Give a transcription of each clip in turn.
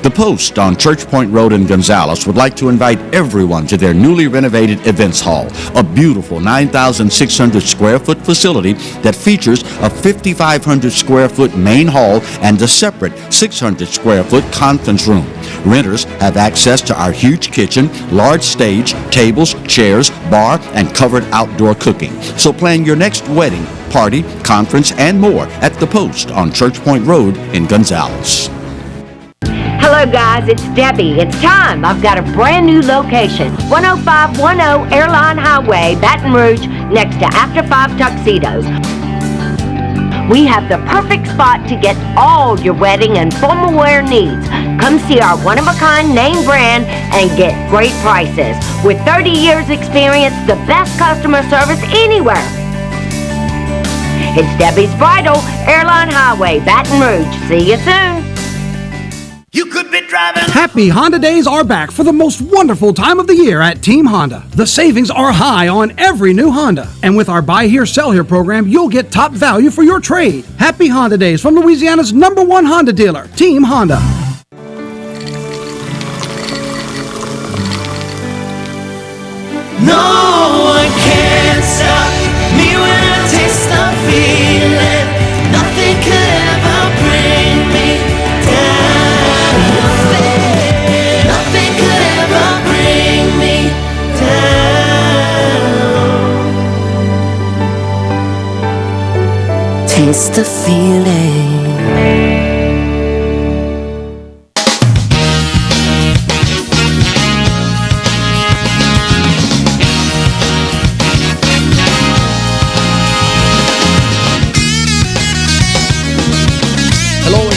The Post on Church Point Road in Gonzales would like to invite everyone to their newly renovated events hall, a beautiful 9,600 square foot facility that features a 5,500 square foot main hall and a separate 600 square foot conference room. Renters have access to our huge kitchen, large stage, tables, chairs, bar, and covered outdoor cooking. So plan your next wedding, party, conference, and more at The Post on Church Point Road in Gonzales. Hello guys, it's Debbie. It's time. I've got a brand new location. 10510 Airline Highway, Baton Rouge, next to After 5 Tuxedos. We have the perfect spot to get all your wedding and formal wear needs. Come see our one-of-a-kind name brand and get great prices. With 30 years experience, the best customer service anywhere. It's Debbie's Bridal, Airline Highway, Baton Rouge. See you soon. You could be driving. Happy Honda Days are back for the most wonderful time of the year at Team Honda. The savings are high on every new Honda. And with our Buy Here, Sell Here program, you'll get top value for your trade. Happy Honda Days from Louisiana's #1 Honda dealer, Team Honda. No one can stop me when I taste the feeling. Nothing could ever bring me down. Nothing could ever bring me down. Taste the feeling.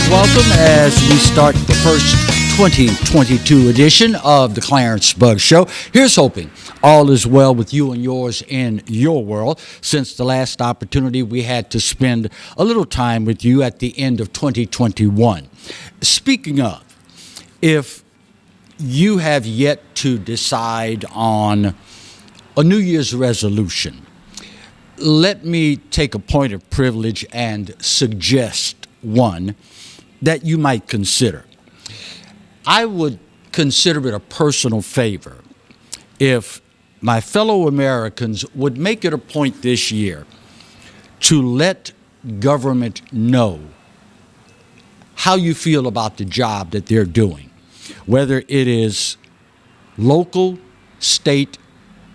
Welcome as we start the first 2022 edition of the Clarence Bug Show. Here's hoping all is well with you and yours in your world since the last opportunity we had to spend a little time with you at the end of 2021. Speaking of, if you have yet to decide on a New Year's resolution, let me take a point of privilege and suggest one that you might consider. I would consider it a personal favor if my fellow Americans would make it a point this year to let government know how you feel about the job that they're doing, whether it is local, state,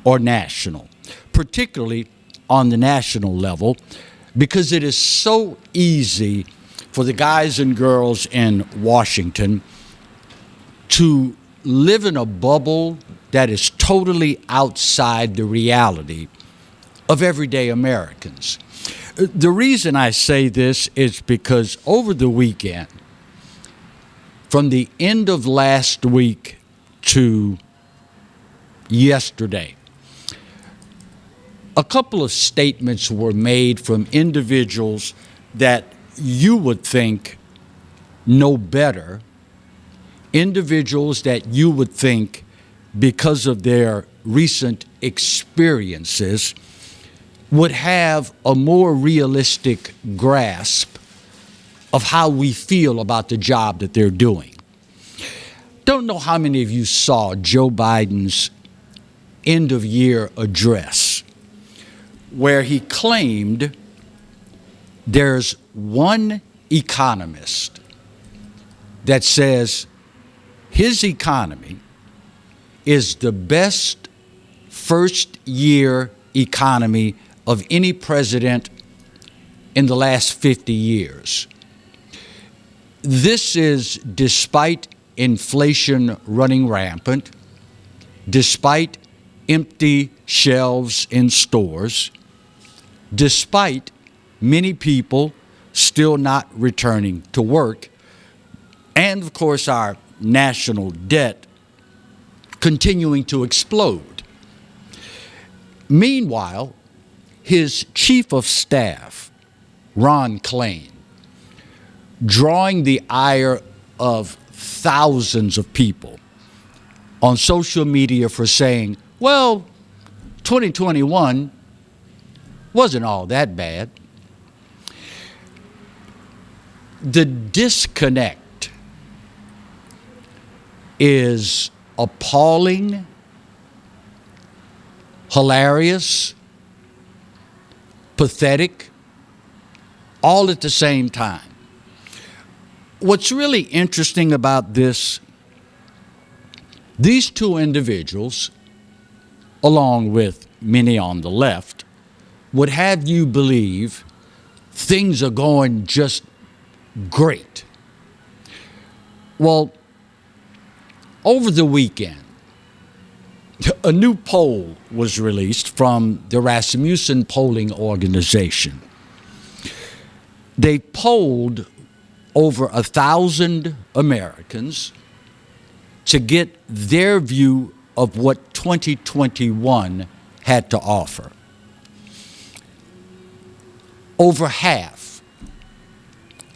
or national, particularly on the national level, because it is so easy for the guys and girls in Washington to live in a bubble that is totally outside the reality of everyday Americans. The reason I say this is because over the weekend, from the end of last week to yesterday, a couple of statements were made from individuals that you would think know better, individuals that you would think, because of their recent experiences, would have a more realistic grasp of how we feel about the job that they're doing. Don't know how many of you saw Joe Biden's end-of-year address, where he claimed there's one economist that says his economy is the best first-year economy of any president in the last 50 years. This is despite inflation running rampant, despite empty shelves in stores, despite many people still not returning to work, and of course our national debt continuing to explode. Meanwhile, his chief of staff, Ron Klain, drawing the ire of thousands of people on social media for saying, well, 2021 wasn't all that bad. The disconnect is appalling, hilarious, pathetic, all at the same time. What's really interesting about this, these two individuals, along with many on the left, would have you believe things are going just great. Well, over the weekend, a new poll was released from the Rasmussen polling organization. They polled over 1,000 Americans to get their view of what 2021 had to offer. Over half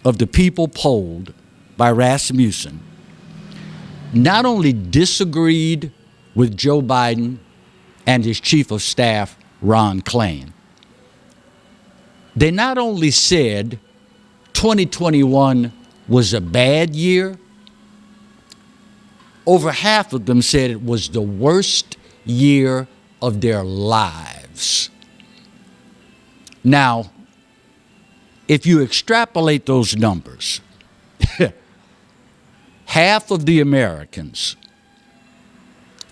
of the people polled by Rasmussen not only disagreed with Joe Biden and his chief of staff, Ron Klain, they not only said 2021 was a bad year, over half of them said it was the worst year of their lives. Now, if you extrapolate those numbers, half of the Americans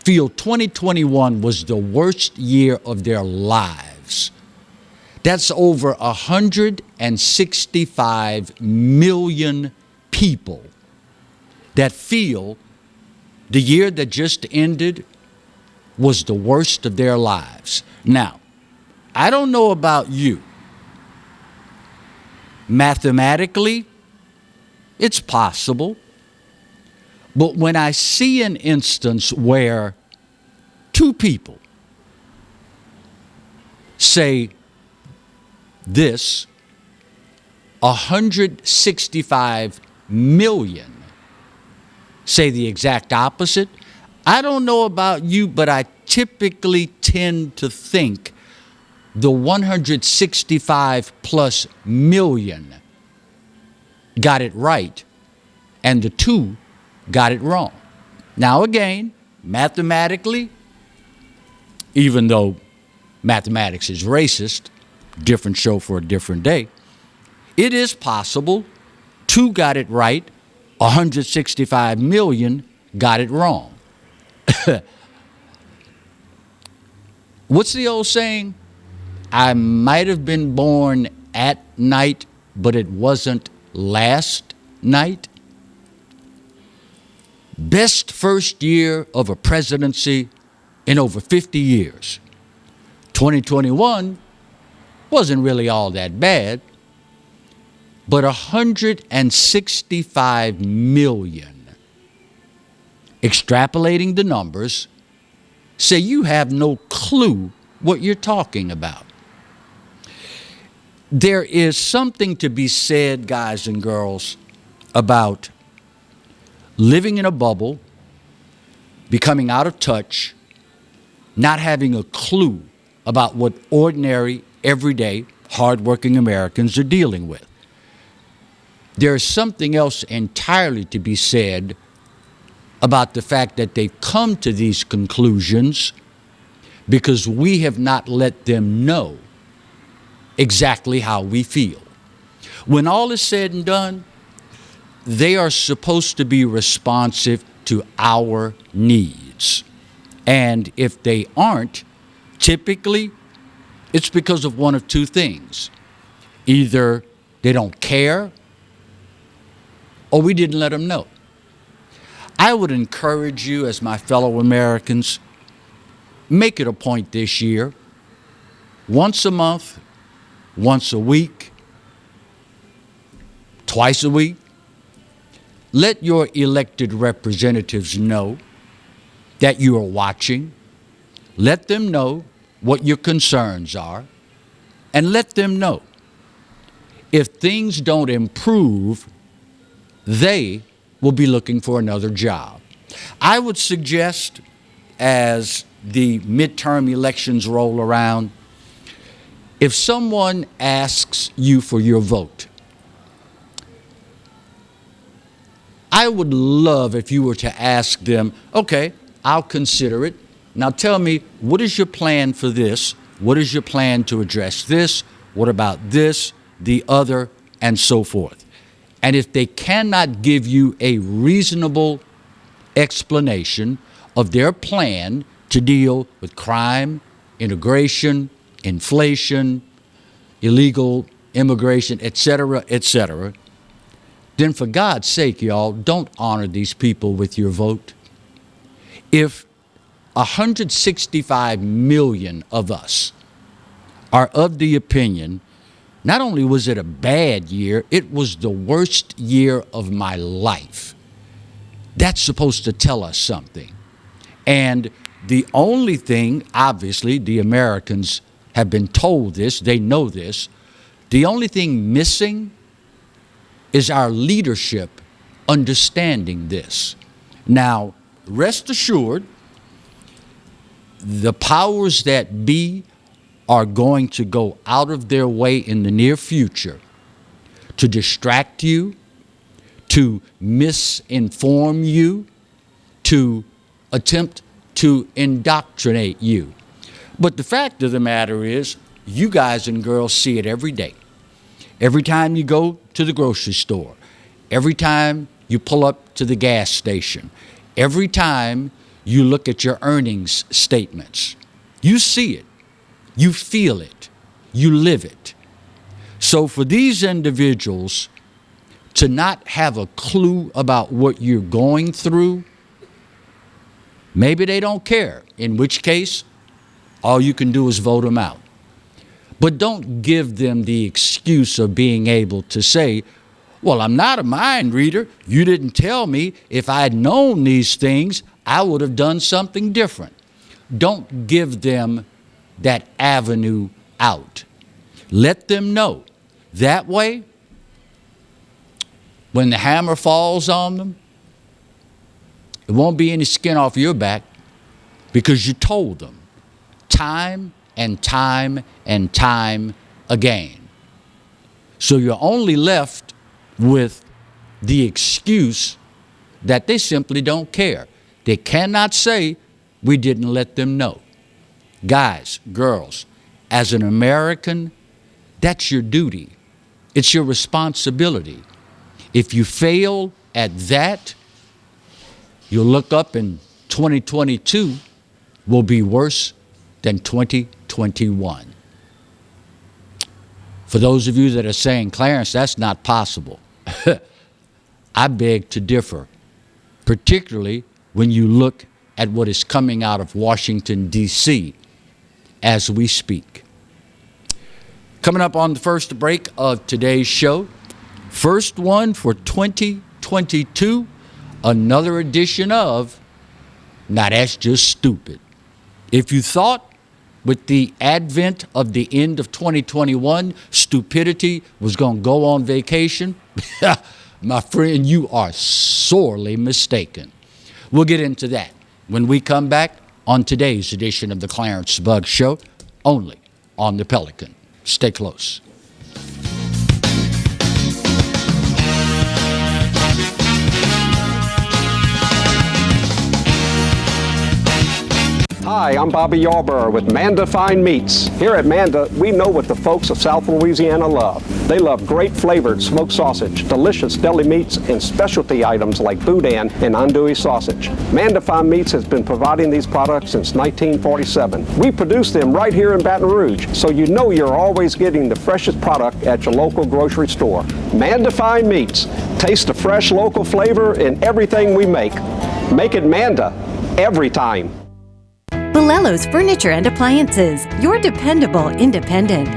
feel 2021 was the worst year of their lives. That's over 165 million people that feel the year that just ended was the worst of their lives. Now, I don't know about you. Mathematically, it's possible. But when I see an instance where two people say this, 165 million say the exact opposite, I don't know about you, but I typically tend to think the 165 plus million got it right and the two got it wrong. Now again, mathematically, even though mathematics is racist, different show for a different day, it is possible two got it right, 165 million got it wrong. What's the old saying? I might have been born at night, but it wasn't last night. Best first year of a presidency in over 50 years. 2021 wasn't really all that bad, but 165 million. Extrapolating the numbers, say you have no clue what you're talking about. There is something to be said, guys and girls, about living in a bubble, becoming out of touch, not having a clue about what ordinary, everyday, hardworking Americans are dealing with. There is something else entirely to be said about the fact that they've come to these conclusions because we have not let them know exactly how we feel. When all is said and done, they are supposed to be responsive to our needs. And if they aren't, typically it's because of one of two things. Either they don't care or we didn't let them know. I would encourage you as my fellow Americans, make it a point this year, once a month, once a week, twice a week, let your elected representatives know that you are watching. Let them know what your concerns are, and let them know if things don't improve, they will be looking for another job. I would suggest, as the midterm elections roll around, if someone asks you for your vote, I would love if you were to ask them, okay, I'll consider it. Now tell me, what is your plan for this? What is your plan to address this? What about this, the other, and so forth? And if they cannot give you a reasonable explanation of their plan to deal with crime, integration, inflation, illegal immigration, etc., then for God's sake, y'all, don't honor these people with your vote. If 165 million of us are of the opinion, not only was it a bad year, it was the worst year of my life. That's supposed to tell us something. And the only thing, obviously, the Americans have been told this, they know this, the only thing missing is our leadership understanding this. Now, rest assured, the powers that be are going to go out of their way in the near future to distract you, to misinform you, to attempt to indoctrinate you. But the fact of the matter is, you guys and girls see it every day. Every time you go to the grocery store, every time you pull up to the gas station, every time you look at your earnings statements, you see it, you feel it, you live it. So for these individuals to not have a clue about what you're going through, maybe they don't care, in which case, all you can do is vote them out. But don't give them the excuse of being able to say, well, I'm not a mind reader. You didn't tell me. If I had known these things, I would have done something different. Don't give them that avenue out. Let them know. That way, when the hammer falls on them, it won't be any skin off your back because you told them time and time and time again. So you're only left with the excuse that they simply don't care. They cannot say, we didn't let them know. Guys, girls, as an American, that's your duty. It's your responsibility. If you fail at that, you'll look up and 2022 will be worse than 2021. For those of you that are saying, Clarence, that's not possible, I beg to differ, particularly when you look at what is coming out of Washington, D.C. as we speak. Coming up on the first break of today's show, first one for 2022, another edition of Now That's Just Stupid. If you thought with the advent of the end of 2021, stupidity was going to go on vacation, my friend, you are sorely mistaken. We'll get into that when we come back on today's edition of the Clarence Bugg Show, only on the Pelican. Stay close. Hi, I'm Bobby Yarborough with Manda Fine Meats. Here at Manda, we know what the folks of South Louisiana love. They love great flavored smoked sausage, delicious deli meats, and specialty items like boudin and andouille sausage. Manda Fine Meats has been providing these products since 1947. We produce them right here in Baton Rouge, so you know you're always getting the freshest product at your local grocery store. Manda Fine Meats. Taste the fresh local flavor in everything we make. Make it Manda every time. Bolello's Furniture and Appliances, your dependable independent.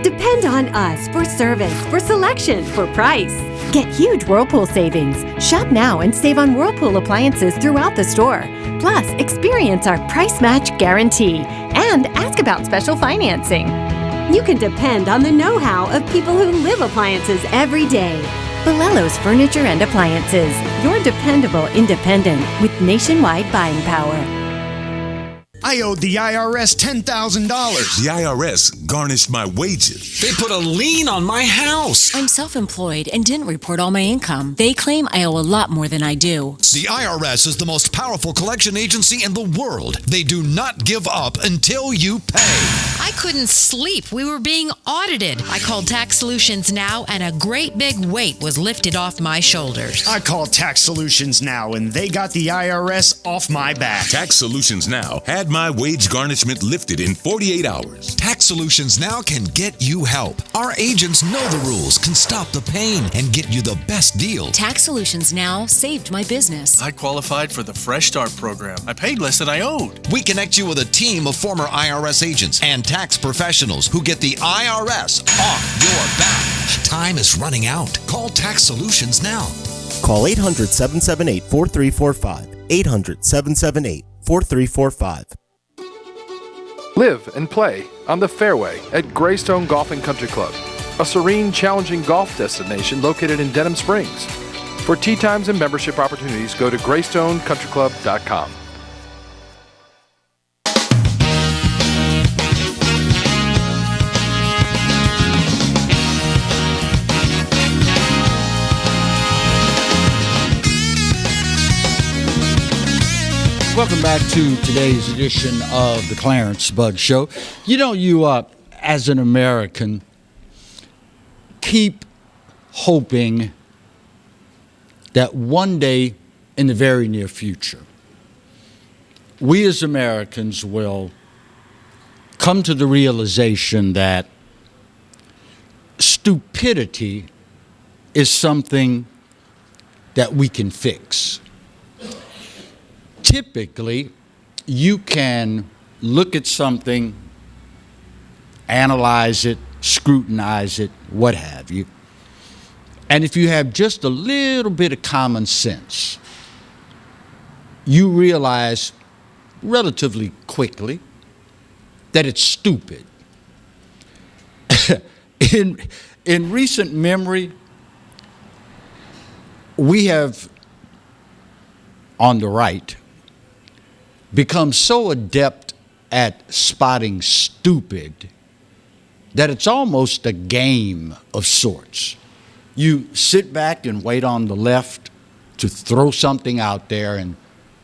Depend on us for service, for selection, for price. Get huge Whirlpool savings. Shop now and save on Whirlpool appliances throughout the store. Plus, experience our price match guarantee and ask about special financing. You can depend on the know-how of people who live appliances every day. Bolello's Furniture and Appliances, your dependable independent with nationwide buying power. I owed the IRS $10,000. The IRS garnished my wages. They put a lien on my house. I'm self-employed and didn't report all my income. They claim I owe a lot more than I do. The IRS is the most powerful collection agency in the world. They do not give up until you pay. I couldn't sleep. We were being audited. I called Tax Solutions Now, and a great big weight was lifted off my shoulders. I called Tax Solutions Now, and they got the IRS off my back. Tax Solutions Now had my wage garnishment lifted in 48 hours. Tax Solutions Now can get you help. Our agents know the rules, can stop the pain, and get you the best deal. Tax Solutions Now saved my business. I qualified for the Fresh Start program. I paid less than I owed. We connect you with a team of former IRS agents and tax professionals who get the IRS off your back. Time is running out. Call Tax Solutions now. Call 800-778-4345. 800-778-4345. Live and play on the fairway at Greystone Golf and Country Club, a serene, challenging golf destination located in Denham Springs. For tee times and membership opportunities, go to GreystoneCountryClub.com. Welcome back to today's edition of the Clarence Bug Show. You know, you as an American, keep hoping that one day in the very near future, we as Americans will come to the realization that stupidity is something that we can fix. Typically, you can look at something, analyze it, scrutinize it, what have you. And if you have just a little bit of common sense, you realize relatively quickly that it's stupid. In recent memory, we have, on the right, become so adept at spotting stupid that it's almost a game of sorts. You sit back and wait on the left to throw something out there, and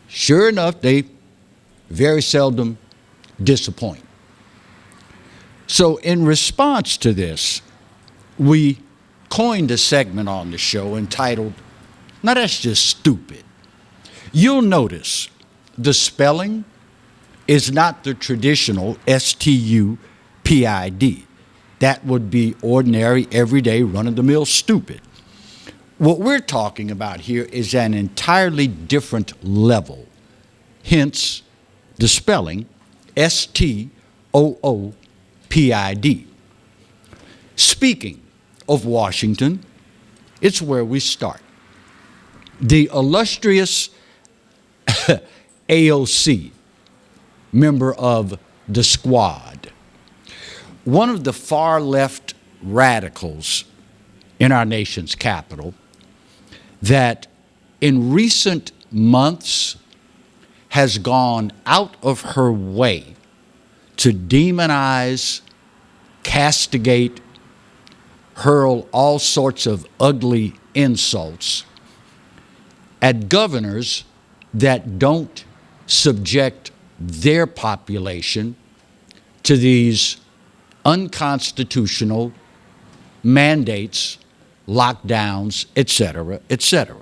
sure enough, they very seldom disappoint. So in response to this, we coined a segment on the show entitled, "Now That's Just Stupid." You'll notice the spelling is not the traditional S-T-U-P-I-D. That would be ordinary, everyday, run-of-the-mill stupid. What we're talking about here is an entirely different level. Hence, the spelling, S-T-O-O-P-I-D. Speaking of Washington, it's where we start. The illustrious AOC, member of the Squad, one of the far-left radicals in our nation's capital that in recent months has gone out of her way to demonize, castigate, hurl all sorts of ugly insults at governors that don't subject their population to these unconstitutional mandates, lockdowns, etc., etc.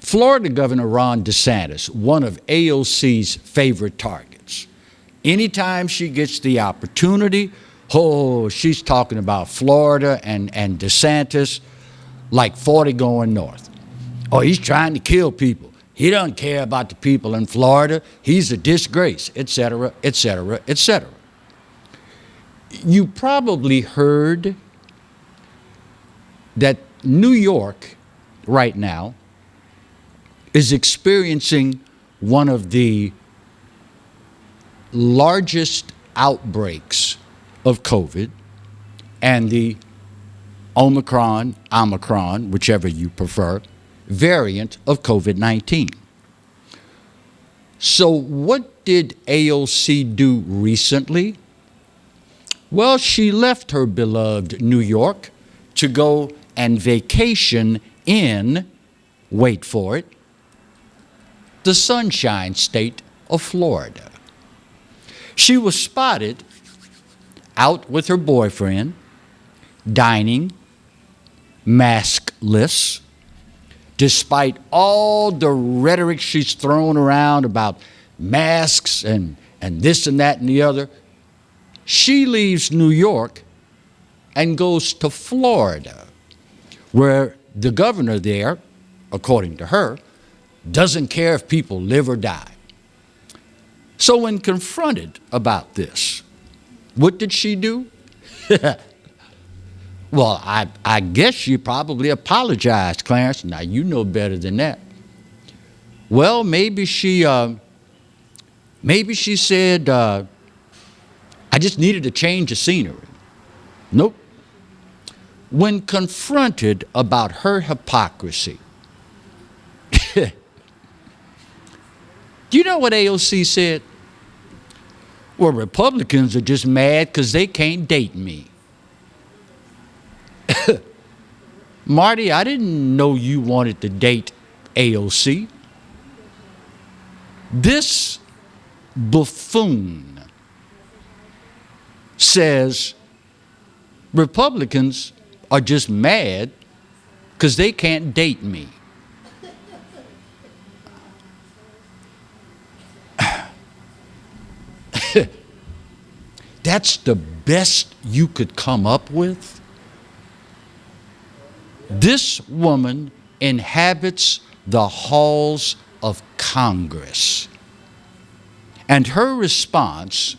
Florida Governor Ron DeSantis, one of AOC's favorite targets. Anytime she gets the opportunity, she's talking about Florida and DeSantis like 40 going north. Oh, he's trying to kill people. He doesn't care about the people in Florida. He's a disgrace, etc., etc., etc. You probably heard that New York right now is experiencing one of the largest outbreaks of COVID and the Omicron, whichever you prefer, variant of COVID-19. So what did AOC do recently? Well, she left her beloved New York to go and vacation in, wait for it, the Sunshine State of Florida. She was spotted out with her boyfriend, dining, maskless, despite all the rhetoric she's thrown around about masks and this and that and the other. She leaves New York and goes to Florida, where the governor there, according to her, doesn't care if people live or die. So when confronted about this, what did she do? Well, I guess she probably apologized, Clarence. Now, you know better than that. Well, maybe she said, I just needed a change of scenery. Nope. When confronted about her hypocrisy, do you know what AOC said? Well, Republicans are just mad because they can't date me. Marty, I didn't know you wanted to date AOC. This buffoon says Republicans are just mad because they can't date me. That's the best you could come up with? This woman inhabits the halls of Congress. And her response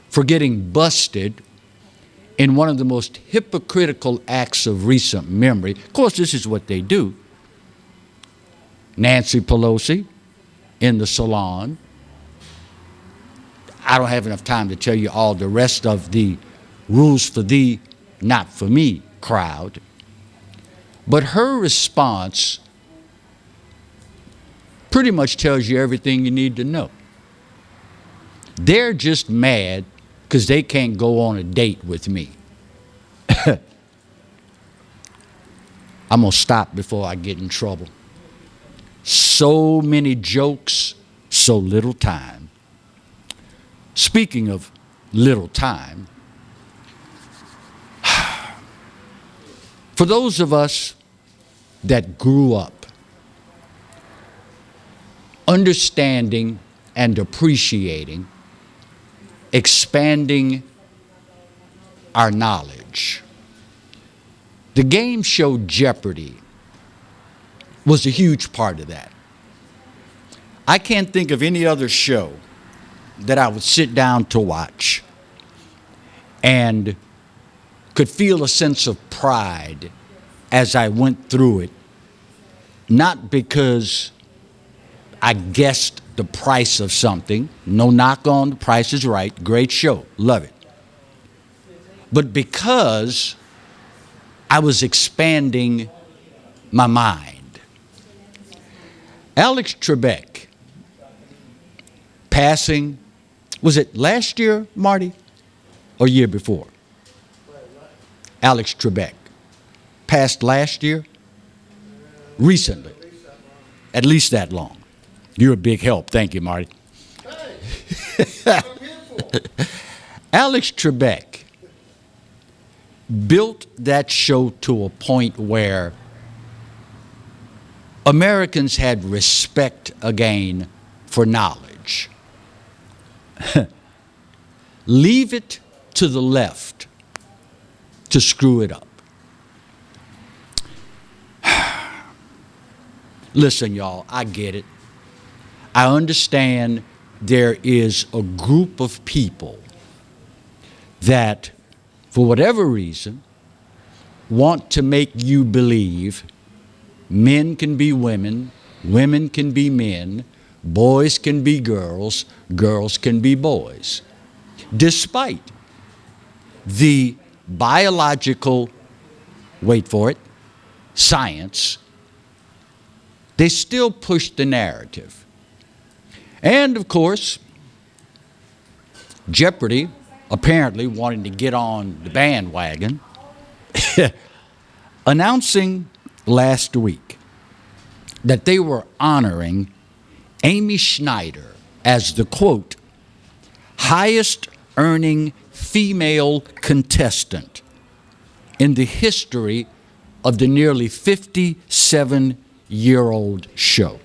for getting busted in one of the most hypocritical acts of recent memory, of course, this is what they do. Nancy Pelosi in the salon. I don't have enough time to tell you all the rest of the rules for thee, not for me crowd. But her response pretty much tells you everything you need to know. They're just mad because they can't go on a date with me. I'm going to stop before I get in trouble. So many jokes, so little time. Speaking of little time, for those of us that grew up understanding and appreciating, expanding our knowledge, the game show Jeopardy was a huge part of that. I can't think of any other show that I would sit down to watch and could feel a sense of pride as I went through it, not because I guessed the price of something. No knock on The Price is Right. Great show. Love it. But because I was expanding my mind. Alex Trebek passing, was it last year, Marty, or year before? Alex Trebek passed last year? Recently. At least that long. You're a big help. Thank you, Marty. Alex Trebek built that show to a point where Americans had respect again for knowledge. Leave it to the left to screw it up. Listen, y'all, I get it. I understand there is a group of people that, for whatever reason, want to make you believe men can be women, women can be men, boys can be girls, girls can be boys. Despite the biological, wait for it, science, they still push the narrative. And of course, Jeopardy, apparently wanting to get on the bandwagon, announcing last week that they were honoring Amy Schneider as the, quote, highest earning female contestant in the history of the nearly 57-year-old show.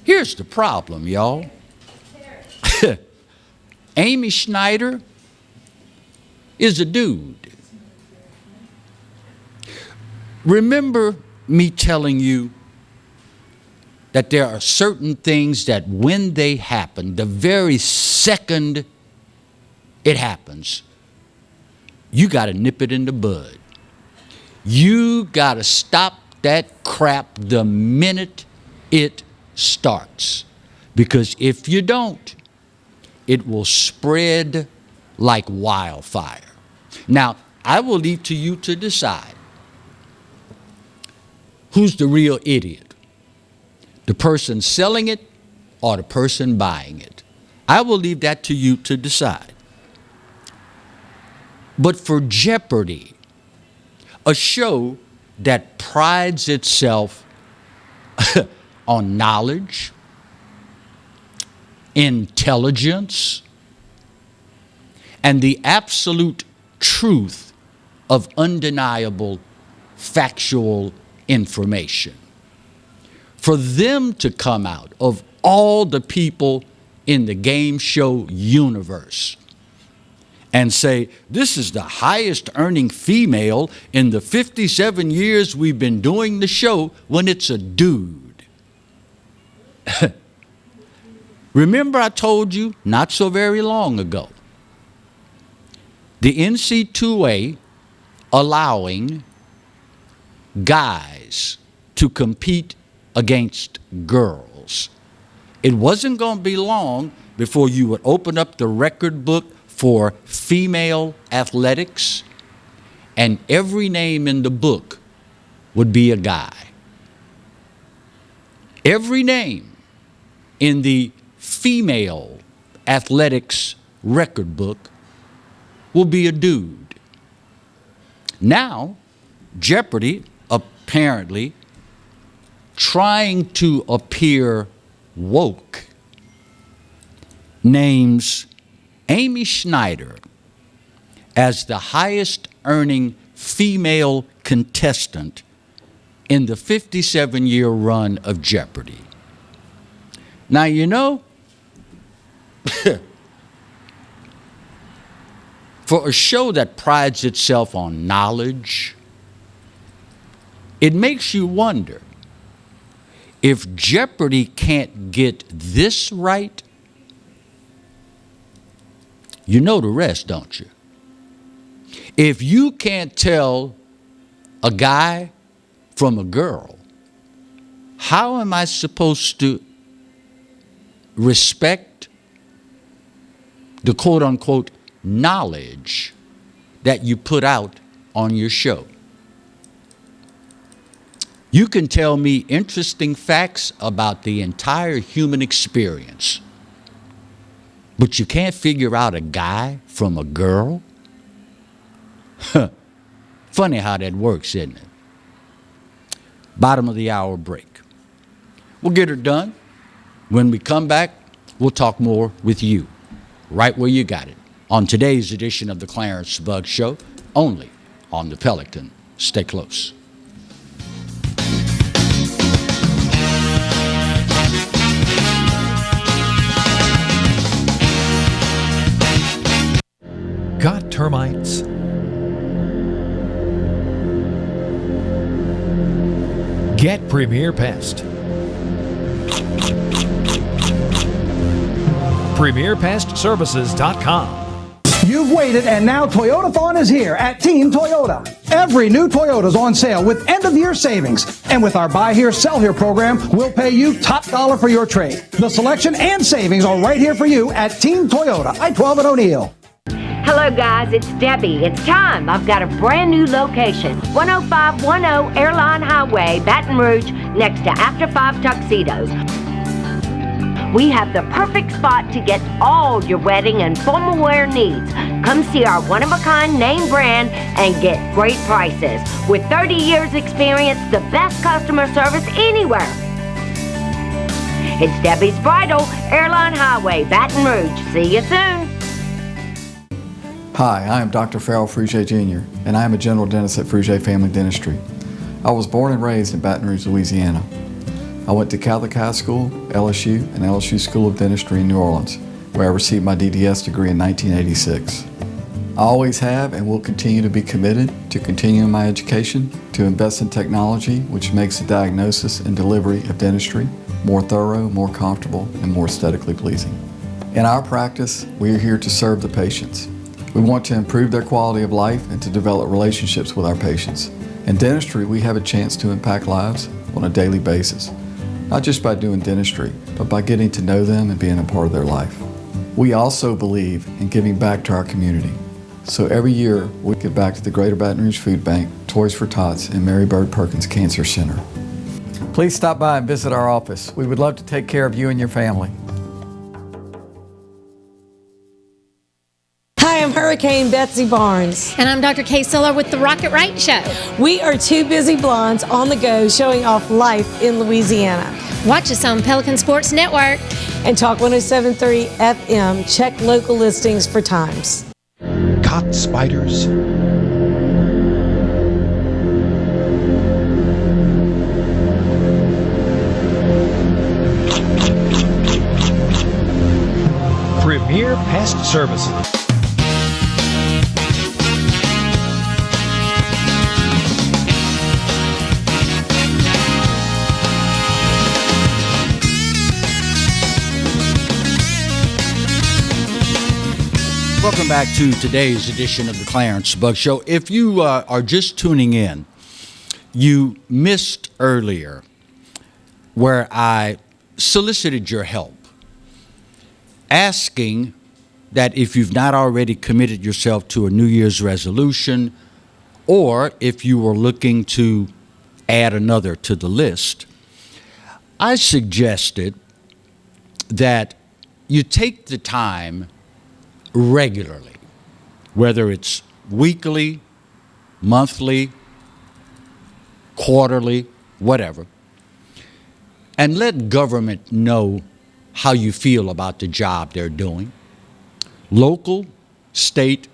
Here's the problem, y'all. Amy Schneider is a dude. Remember me telling you that there are certain things that when they happen, the very second it happens, you got to nip it in the bud. You got to stop that crap the minute it starts. Because if you don't, it will spread like wildfire. Now, I will leave to you to decide who's the real idiot, the person selling it or the person buying it. I will leave that to you to decide. But for Jeopardy, a show that prides itself on knowledge, intelligence, and the absolute truth of undeniable factual information. For them to come out of all the people in the game show universe and say, this is the highest earning female in the 57 years we've been doing the show, when it's a dude. Remember I told you not so very long ago, the NC2A allowing guys to compete against girls. It wasn't going to be long before you would open up the record book for female athletics, and every name in the book would be a guy. Every name in the female athletics record book will be a dude. Now, Jeopardy, apparently trying to appear woke, names Amy Schneider as the highest earning female contestant in the 57-year run of Jeopardy. Now, you know, for a show that prides itself on knowledge, it makes you wonder, if Jeopardy can't get this right, you know the rest, don't you? If you can't tell a guy from a girl, how am I supposed to respect the quote-unquote knowledge that you put out on your show? You can tell me interesting facts about the entire human experience, but you can't figure out a guy from a girl? Funny how that works, isn't it? Bottom of the hour break. We'll get her done. When we come back, we'll talk more with you, right where you got it, on today's edition of the Clarence Bug Show, only on the Pelican. Stay close. Got termites? Get Premier Pest. PremierPestServices.com. You've waited, and now Toyotathon is here at Team Toyota. Every new Toyota is on sale with end-of-year savings. And with our Buy Here, Sell Here program, we'll pay you top dollar for your trade. The selection and savings are right here for you at Team Toyota, I-12 and O'Neill. Hello, guys. It's Debbie. It's time. I've got a brand new location. 10510 Airline Highway, Baton Rouge, next to After 5 Tuxedos. We have the perfect spot to get all your wedding and formal wear needs. Come see our one-of-a-kind name brand and get great prices. With 30 years experience, the best customer service anywhere. It's Debbie's Bridal, Airline Highway, Baton Rouge. See you soon. Hi, I am Dr. Farrell Frugier Jr., and I am a general dentist at Frugier Family Dentistry. I was born and raised in Baton Rouge, Louisiana. I went to Catholic High School, LSU, and LSU School of Dentistry in New Orleans, where I received my DDS degree in 1986. I always have and will continue to be committed to continuing my education, to invest in technology which makes the diagnosis and delivery of dentistry more thorough, more comfortable, and more aesthetically pleasing. In our practice, we are here to serve the patients. We want to improve their quality of life and to develop relationships with our patients. In dentistry, we have a chance to impact lives on a daily basis, not just by doing dentistry, but by getting to know them and being a part of their life. We also believe in giving back to our community. So every year, we give back to the Greater Baton Rouge Food Bank, Toys for Tots, and Mary Bird Perkins Cancer Center. Please stop by and visit our office. We would love to take care of you and your family. Hi, I'm Hurricane Betsy Barnes. And I'm Dr. Kay Siller with the Rocket Right Show. We are two busy blondes on the go showing off life in Louisiana. Watch us on Pelican Sports Network. And Talk 107.3 FM. Check local listings for times. Caught spiders. Premier Pest Services. Welcome back to today's edition of the Clarence Bug Show. If you are just tuning in, you missed earlier where I solicited your help, asking that if you've not already committed yourself to a New Year's resolution, or if you were looking to add another to the list, I suggested that you take the time regularly, whether it's weekly, monthly, quarterly, whatever, and let government know how you feel about the job they're doing, local, state,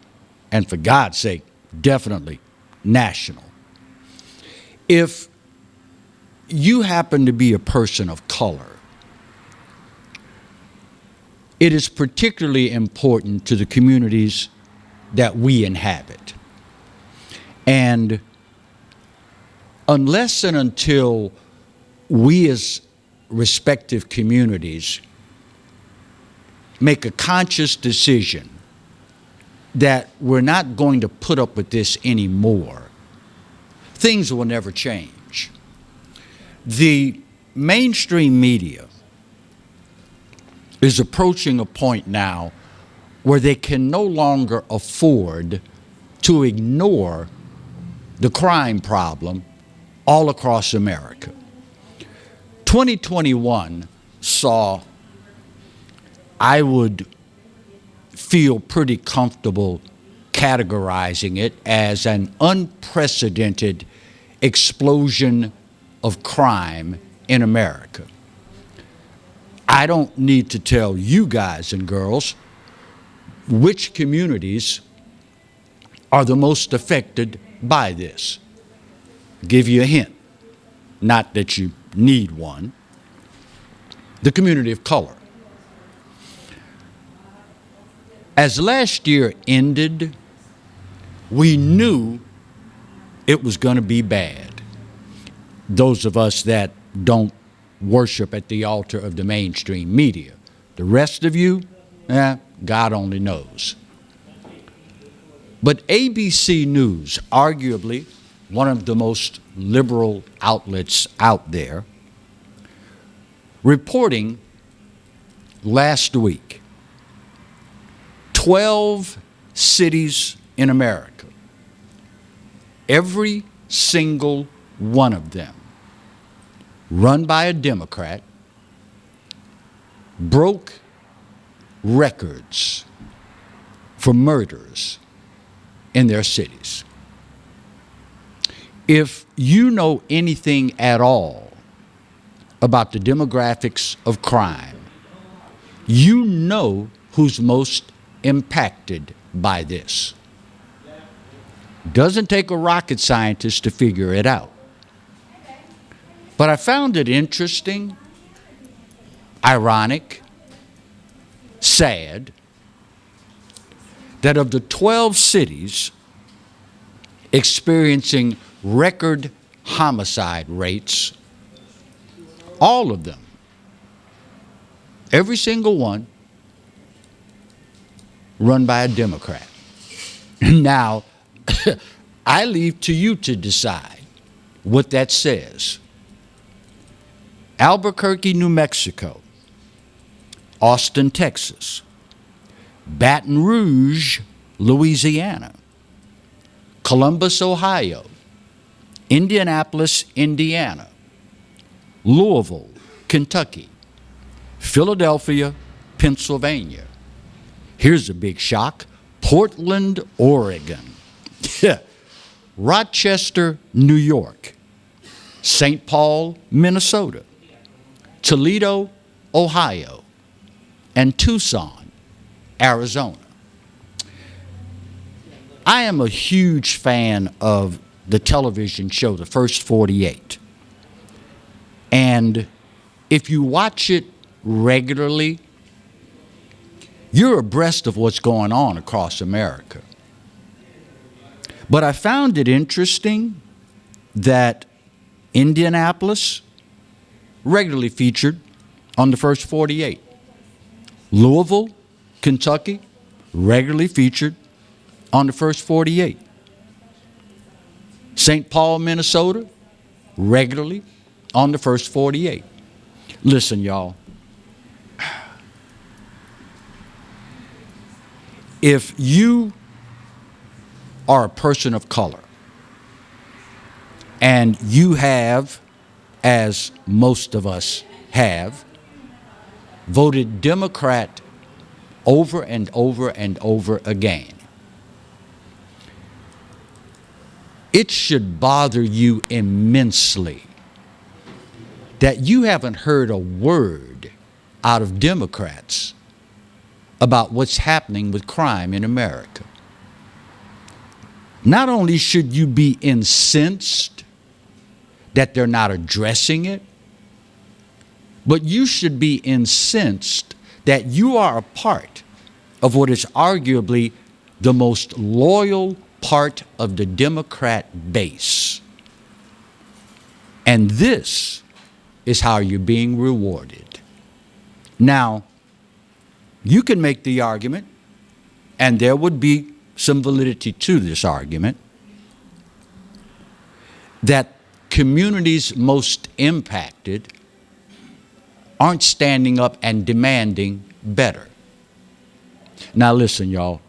and for God's sake, definitely national. If you happen to be a person of color, it is particularly important to the communities that we inhabit. And unless and until we as respective communities make a conscious decision that we're not going to put up with this anymore, things will never change. The mainstream media is approaching a point now where they can no longer afford to ignore the crime problem all across America. 2021 saw, I would feel pretty comfortable categorizing it as an unprecedented explosion of crime in America. I don't need to tell you guys and girls which communities are the most affected by this. I'll give you a hint, not that you need one. The community of color. As last year ended, we knew it was going to be bad. Those of us that don't worship at the altar of the mainstream media. The rest of you, God only knows. But ABC News, arguably one of the most liberal outlets out there, reporting last week, 12 cities in America, every single one of them run by a Democrat, broke records for murders in their cities. If you know anything at all about the demographics of crime, you know who's most impacted by this. Doesn't take a rocket scientist to figure it out. But I found it interesting, ironic, sad, that of the 12 cities experiencing record homicide rates, all of them, every single one, run by a Democrat. Now, I leave to you to decide what that says. Albuquerque, New Mexico, Austin, Texas, Baton Rouge, Louisiana, Columbus, Ohio, Indianapolis, Indiana, Louisville, Kentucky, Philadelphia, Pennsylvania. Here's a big shock, Portland, Oregon, Rochester, New York, St. Paul, Minnesota, Toledo, Ohio, and Tucson, Arizona. I am a huge fan of the television show, The First 48. And if you watch it regularly, you're abreast of what's going on across America. But I found it interesting that Indianapolis regularly featured on The First 48. Louisville, Kentucky, regularly featured on The First 48. St. Paul, Minnesota, regularly on The First 48. Listen, y'all. If you are a person of color and you have, as most of us have, voted Democrat over and over and over again, it should bother you immensely that you haven't heard a word out of Democrats about what's happening with crime in America. Not only should you be incensed that they're not addressing it, but you should be incensed that you are a part of what is arguably the most loyal part of the Democrat base. And this is how you're being rewarded. Now, you can make the argument, and there would be some validity to this argument, that communities most impacted aren't standing up and demanding better. Now listen, y'all.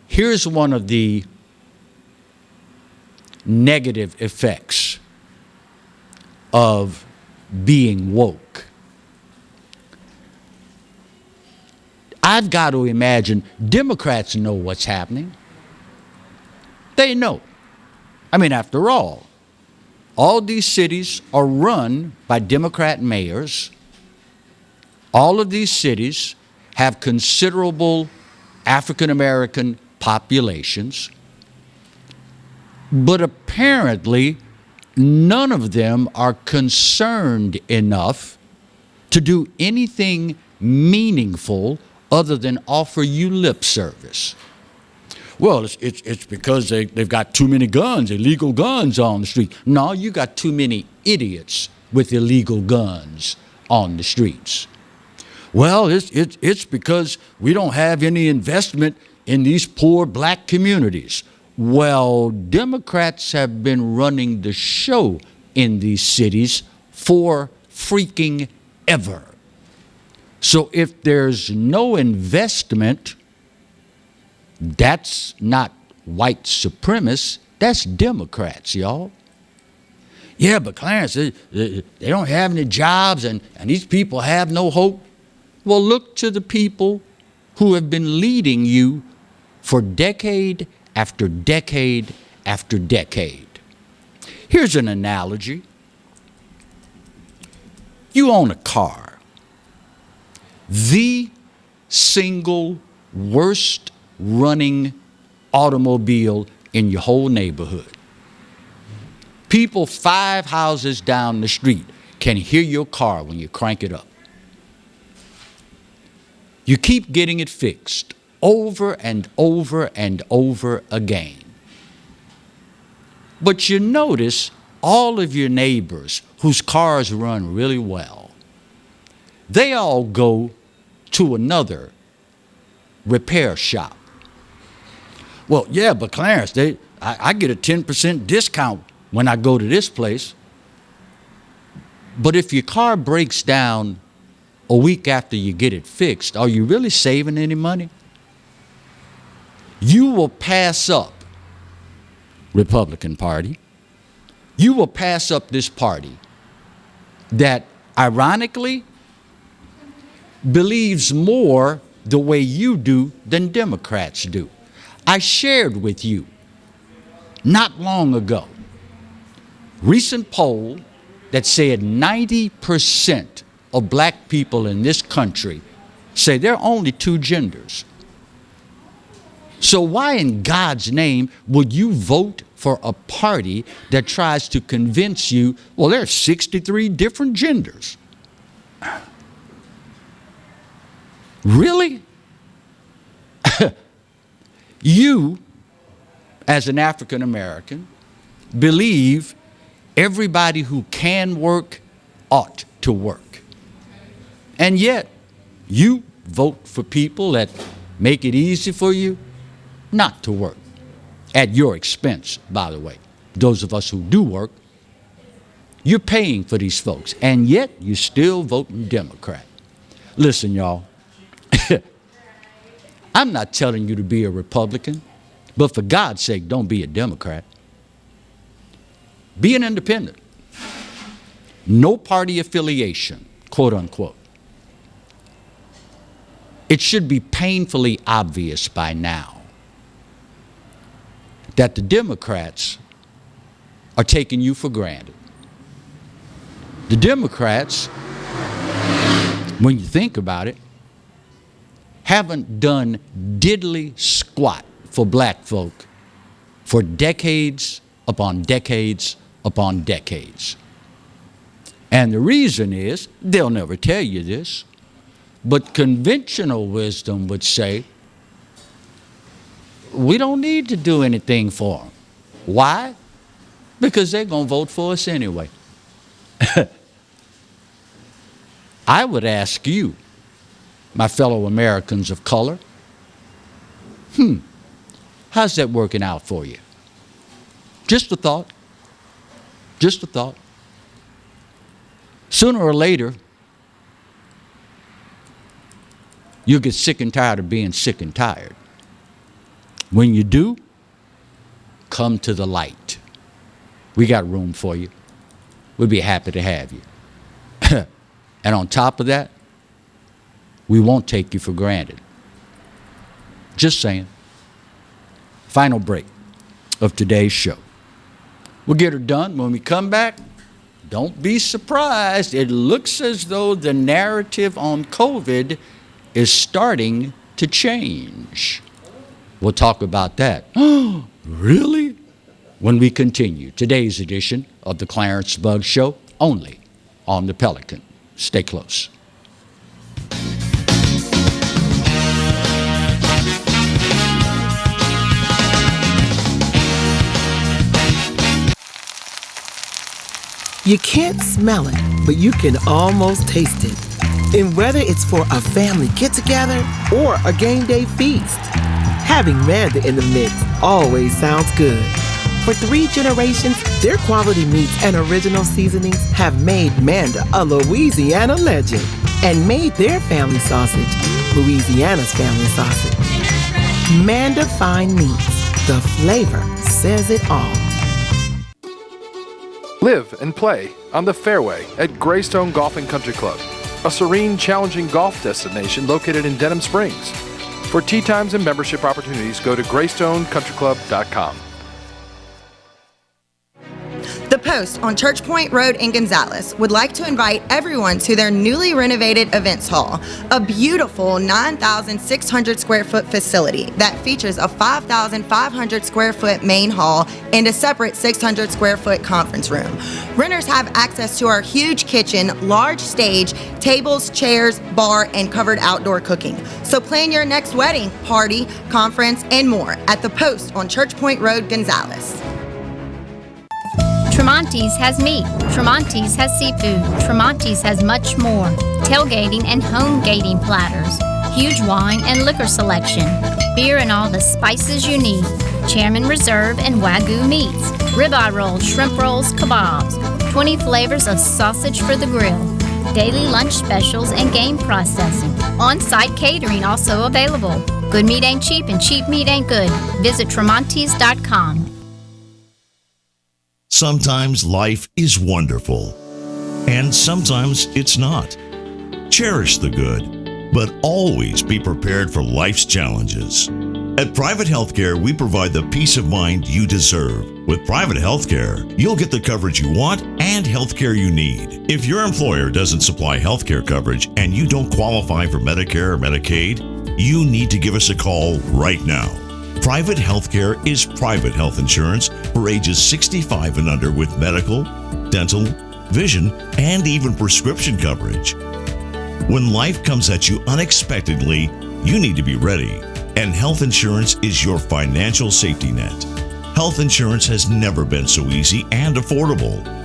Here's one of the negative effects of being woke. I've got to imagine Democrats know what's happening. They know. I mean, after all these cities are run by Democrat mayors. All of these cities have considerable African American populations. But apparently, none of them are concerned enough to do anything meaningful other than offer you lip service. Well, it's because they've got too many guns, illegal guns on the street. No, you got too many idiots with illegal guns on the streets. Well, it's because we don't have any investment in these poor black communities. Well, Democrats have been running the show in these cities for freaking ever. So if there's no investment, that's not white supremacists, that's Democrats, y'all. Yeah, but Clarence, they don't have any jobs and these people have no hope. Well, look to the people who have been leading you for decade after decade after decade. Here's an analogy. You own a car. The single worst running automobile in your whole neighborhood. People 5 houses down the street can hear your car when you crank it up. You keep getting it fixed over and over and over again. But you notice all of your neighbors whose cars run really well, they all go to another repair shop. Well, yeah, but Clarence, I get a 10% discount when I go to this place. But if your car breaks down a week after you get it fixed, are you really saving any money? You will pass up Republican Party. You will pass up this party that ironically believes more the way you do than Democrats do. I shared with you not long ago recent poll that said 90% of black people in this country say there are only 2 genders. So why in God's name would you vote for a party that tries to convince you, well, there are 63 different genders? Really? You, as an African American, believe everybody who can work ought to work. And yet, you vote for people that make it easy for you not to work. At your expense, by the way. Those of us who do work, you're paying for these folks, and yet you're still voting Democrat. Listen, y'all, I'm not telling you to be a Republican, but for God's sake, don't be a Democrat. Be an independent. No party affiliation, quote unquote. It should be painfully obvious by now that the Democrats are taking you for granted. The Democrats, when you think about it, haven't done diddly squat for black folk for decades upon decades upon decades. And the reason is, they'll never tell you this, but conventional wisdom would say, we don't need to do anything for them. Why? Because they're going to vote for us anyway. I would ask you, my fellow Americans of color, how's that working out for you? Just a thought. Just a thought. Sooner or later, you'll get sick and tired of being sick and tired. When you do, come to the light. We got room for you. We'd be happy to have you. And on top of that, we won't take you for granted. Just saying. Final break of today's show. We'll get her done. When we come back, don't be surprised. It looks as though the narrative on COVID is starting to change. We'll talk about that. Oh, really? When we continue today's edition of the Clarence Bugg Show, only on the Pelican. Stay close. You can't smell it, but you can almost taste it. And whether it's for a family get-together or a game day feast, having Manda in the mix always sounds good. For 3 generations, their quality meats and original seasonings have made Manda a Louisiana legend and made their family sausage Louisiana's family sausage. Manda Fine Meats. The flavor says it all. Live and play on the fairway at Greystone Golf and Country Club, a serene, challenging golf destination located in Denham Springs. For tee times and membership opportunities, go to GreystoneCountryClub.com. The Post on Church Point Road in Gonzales would like to invite everyone to their newly renovated events hall, a beautiful 9,600 square foot facility that features a 5,500 square foot main hall and a separate 600 square foot conference room. Renters have access to our huge kitchen, large stage, tables, chairs, bar, and covered outdoor cooking. So plan your next wedding, party, conference, and more at The Post on Church Point Road, Gonzales. Tremonti's has meat. Tremonti's has seafood. Tremonti's has much more. Tailgating and home gating platters. Huge wine and liquor selection. Beer and all the spices you need. Chairman Reserve and Wagyu meats. Ribeye rolls, shrimp rolls, kebabs. 20 flavors of sausage for the grill. Daily lunch specials and game processing. On-site catering also available. Good meat ain't cheap and cheap meat ain't good. Visit Tremonti's.com. Sometimes life is wonderful, and sometimes it's not. Cherish the good, but always be prepared for life's challenges. At Private Healthcare, we provide the peace of mind you deserve. With Private Healthcare, you'll get the coverage you want and healthcare you need. If your employer doesn't supply healthcare coverage and you don't qualify for Medicare or Medicaid, you need to give us a call right now. Private healthcare is private health insurance for ages 65 and under with medical, dental, vision, and even prescription coverage. When life comes at you unexpectedly, you need to be ready, and health insurance is your financial safety net. Health insurance has never been so easy and affordable.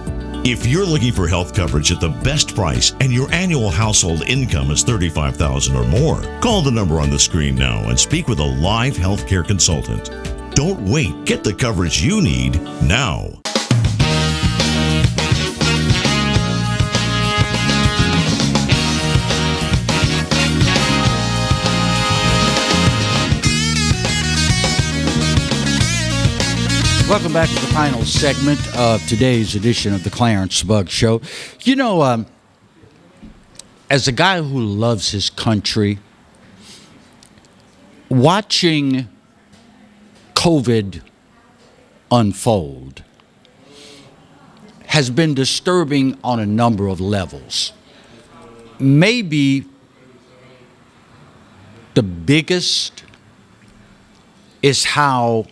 If you're looking for health coverage at the best price and your annual household income is $35,000 or more, call the number on the screen now and speak with a live healthcare consultant. Don't wait. Get the coverage you need now. Welcome back to the final segment of today's edition of the Clarence Bug Show. You know, as a guy who loves his country, watching COVID unfold has been disturbing on a number of levels. Maybe the biggest is how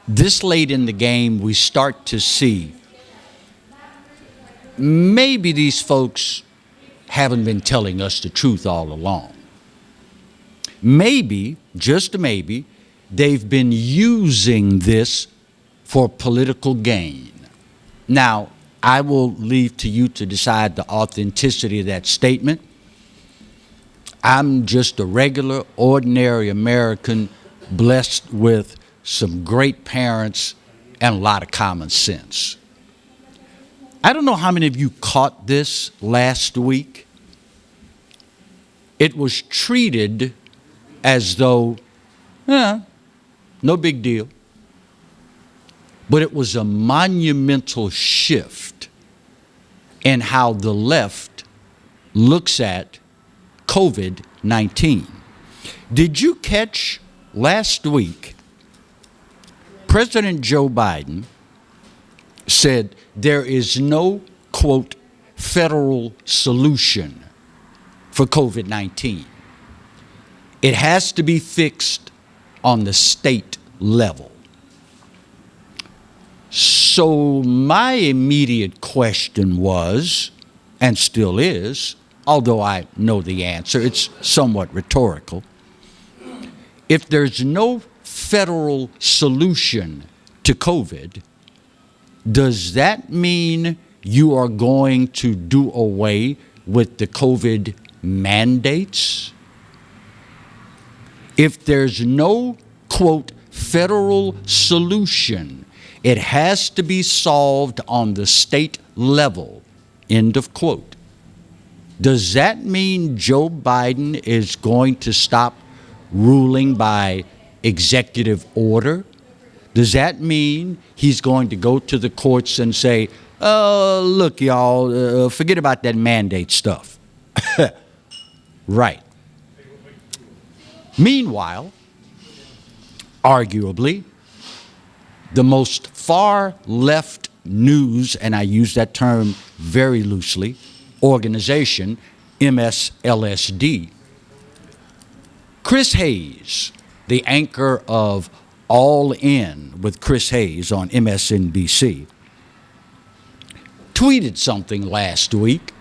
this late in the game, we start to see maybe these folks haven't been telling us the truth all along. Maybe, just maybe, they've been using this for political gain. Now, I will leave to you to decide the authenticity of that statement. I'm just a regular, ordinary American blessed with some great parents and a lot of common sense. I don't know how many of you caught this last week. It was treated as though, no big deal. But it was a monumental shift in how the left looks at COVID-19. Did you catch last week President Joe Biden said there is no, quote, federal solution for COVID-19. It has to be fixed on the state level. So my immediate question was, and still is, although I know the answer, it's somewhat rhetorical. If there's no federal solution to COVID, does that mean you are going to do away with the COVID mandates? If there's no, quote, federal solution, it has to be solved on the state level, end of quote. Does that mean Joe Biden is going to stop ruling by executive order? Does that mean he's going to go to the courts and say, look, y'all, forget about that mandate stuff? Right. Meanwhile, arguably, the most far left news, and I use that term very loosely, organization, MSLSD, Chris Hayes, the anchor of All In with Chris Hayes on MSNBC, tweeted something last week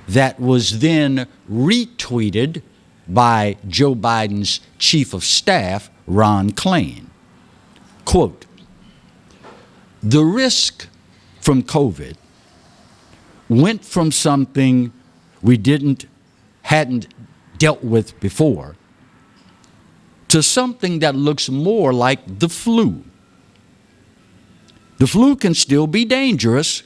that was then retweeted by Joe Biden's chief of staff, Ron Klain. Quote, "The risk from COVID went from something we hadn't dealt with before to something that looks more like the flu. The flu can still be dangerous,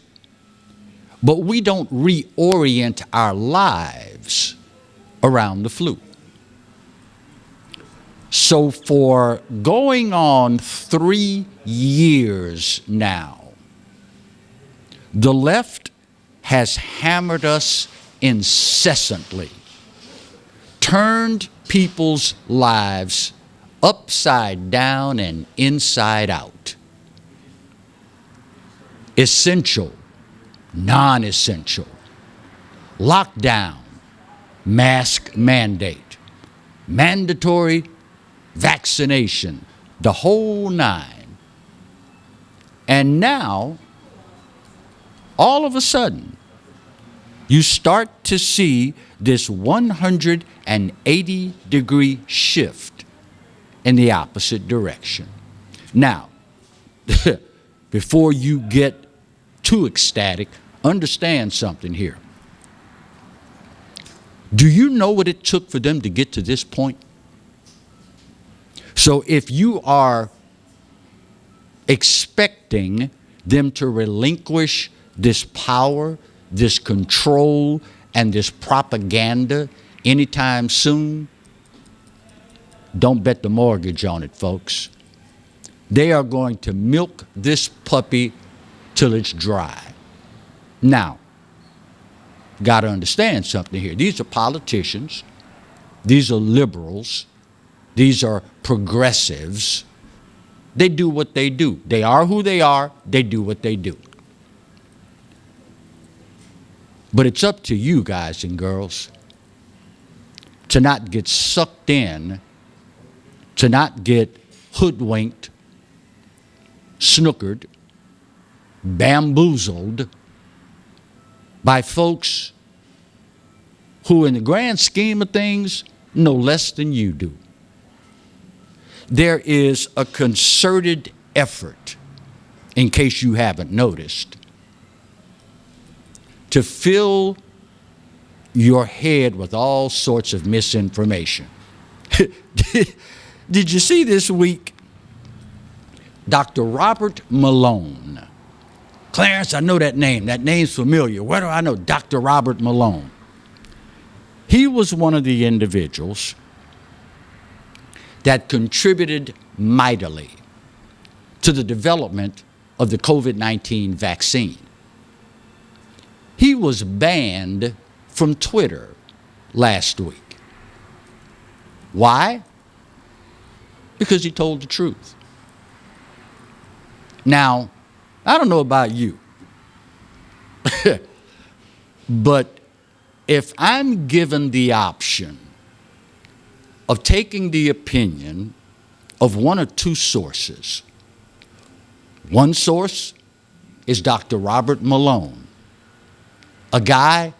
but we don't reorient our lives around the flu." So for going on 3 years now, the left has hammered us incessantly, turned people's lives upside down and inside out. Essential, non-essential, lockdown, mask mandate, mandatory vaccination, the whole nine. And now, all of a sudden, you start to see this 180-degree shift in the opposite direction. Now, before you get too ecstatic, understand something here. Do you know what it took for them to get to this point? So if you are expecting them to relinquish this power, this control, and this propaganda anytime soon, don't bet the mortgage on it, folks. They are going to milk this puppy till it's dry. Now, got to understand something here. These are politicians. These are liberals. These are progressives. They do what they do. They are who they are. They do what they do. But it's up to you guys and girls to not get sucked in, to not get hoodwinked, snookered, bamboozled by folks who, in the grand scheme of things, know less than you do. There is a concerted effort, in case you haven't noticed, to fill your head with all sorts of misinformation. Did you see this week? Dr. Robert Malone. Clarence, I know that name. That name's familiar. Where do I know Dr. Robert Malone? He was one of the individuals that contributed mightily to the development of the COVID-19 vaccine. He was banned from Twitter last week. Why? Because he told the truth. Now, I don't know about you, but if I'm given the option of taking the opinion of one or two sources, one source is Dr. Robert Malone, a guy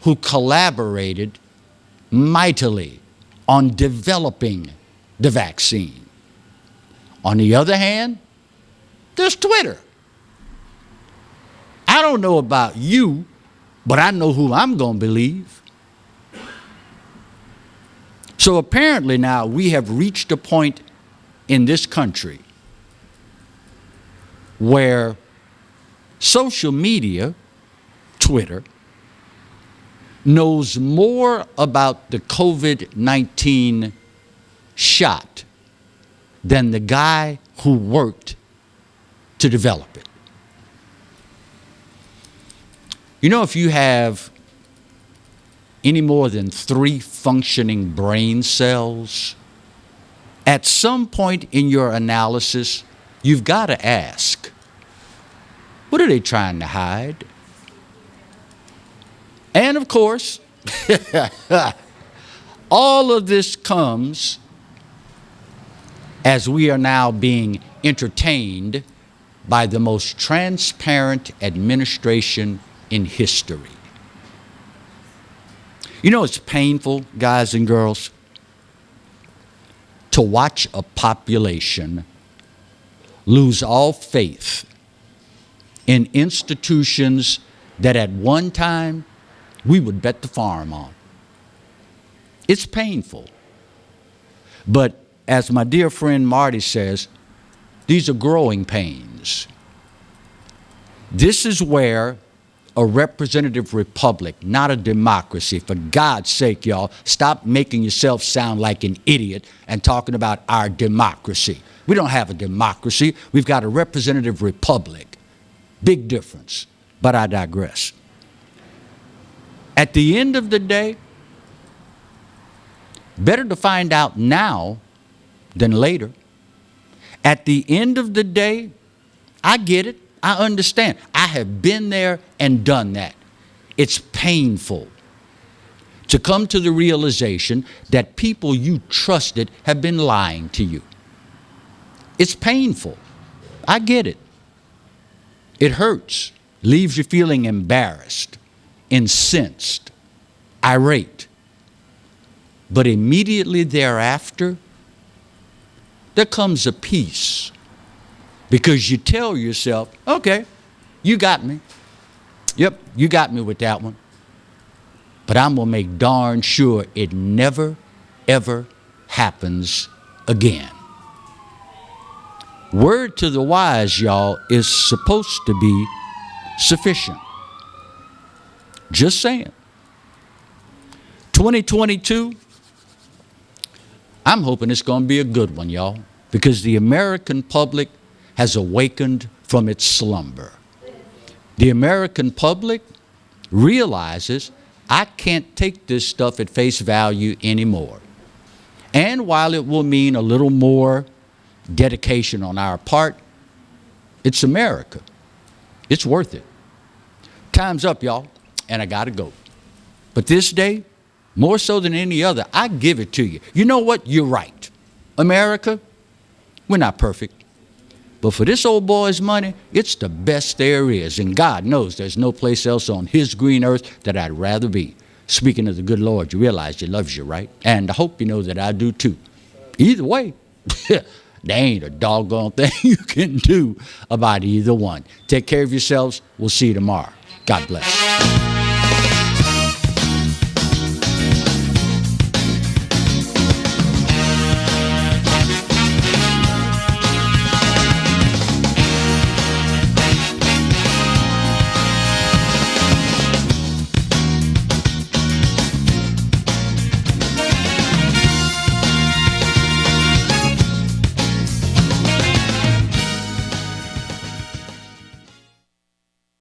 who collaborated mightily on developing the vaccine. On the other hand, there's Twitter. I don't know about you, but I know who I'm going to believe. So apparently now we have reached a point in this country where social media, Twitter, knows more about the COVID-19 shot than the guy who worked to develop it. You know, if you have any more than 3 functioning brain cells, at some point in your analysis, you've got to ask, what are they trying to hide? And of course, all of this comes as we are now being entertained by the most transparent administration in history. You know, it's painful, guys and girls, to watch a population lose all faith in institutions that at one time we would bet the farm on. It's painful. But as my dear friend Marty says, these are growing pains. This is where a representative republic, not a democracy. For God's sake, y'all, stop making yourself sound like an idiot and talking about our democracy. We don't have a democracy. We've got a representative republic. Big difference. But I digress. At the end of the day, better to find out now than later. At the end of the day, I get it. I understand. I have been there and done that. It's painful to come to the realization that people you trusted have been lying to you. It's painful. I get it. It hurts. Leaves you feeling embarrassed, incensed, irate. But immediately thereafter, there comes a peace. Because you tell yourself, okay, you got me. Yep, you got me with that one. But I'm going to make darn sure it never, ever happens again. Word to the wise, y'all, is supposed to be sufficient. Just saying. 2022, I'm hoping it's going to be a good one, y'all, because the American public has awakened from its slumber. The American public realizes I can't take this stuff at face value anymore. And while it will mean a little more dedication on our part, it's America. It's worth it. Time's up, y'all, and I gotta go. But this day, more so than any other, I give it to you. You know what? You're right. America, we're not perfect. But for this old boy's money, it's the best there is. And God knows there's no place else on his green earth that I'd rather be. Speaking of the good Lord, you realize he loves you, right? And I hope you know that I do too. Either way, there ain't a doggone thing you can do about either one. Take care of yourselves. We'll see you tomorrow. God bless.